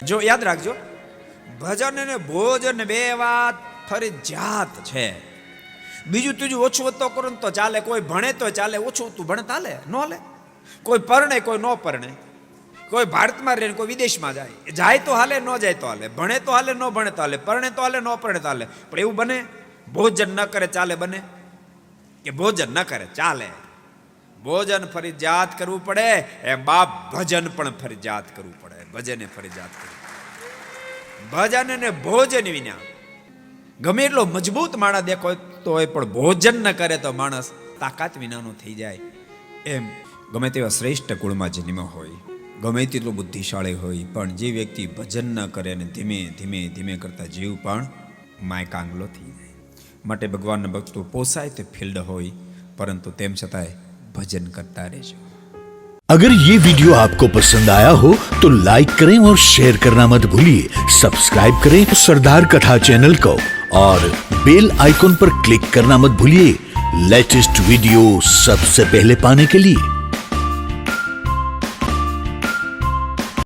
જો યાદ રાખજો, ભજન અને ભોજન બે વાત ફરજિયાત છે. બીજું ત્રીજું ઓછું વધતો કરો ને તો ચાલે, કોઈ ભણે તો ચાલે, ઓછું તું ભણે ચાલે, ન હાલે. કોઈ પરણે કોઈ ન પરણે, કોઈ ભારતમાં રહે કોઈ વિદેશમાં જાય તો હાલે, ન જાય તો હાલે, ભણે તો હાલે, ન ભણે તો હાલે, પરણે તો હાલે, ન પરણે તો હાલે. પણ એવું બને ભોજન ન કરે ચાલે? બને કે ભોજન ન કરે ચાલે? ભોજન ફરજિયાત કરવું પડે, એમ બાપ ભજન પણ ફરજિયાત કરવું પડે. ભજને ફરજિયાત કરવું, ભજન અને ભોજન વિના ગમે એટલો મજબૂત માણસ દેખો તો હોય, પણ ભોજન ન કરે તો માણસ તાકાત વિનાનો થઈ જાય. એમ ગમે તેવા શ્રેષ્ઠ કુળમાં જન્મ્યો હોય, ગમે તેટલો બુદ્ધિશાળી હોય, પણ જે વ્યક્તિ ભજન ન કરે અને ધીમે ધીમે ધીમે કરતા જીવ પણ માયકાંગલો થઈ જાય. માટે ભગવાનના ભક્તો પોસાય તે ફિલ્ડ હોય, પરંતુ તેમ છતાંય भजन करता रहेजो. अगर ये वीडियो आपको पसंद आया हो तो लाइक करें और शेयर करना मत भूलिए. सब्सक्राइब करें सरदार कथा चैनल को और बेल आइकॉन पर क्लिक करना मत भूलिए लेटेस्ट वीडियो सबसे पहले पाने के लिए.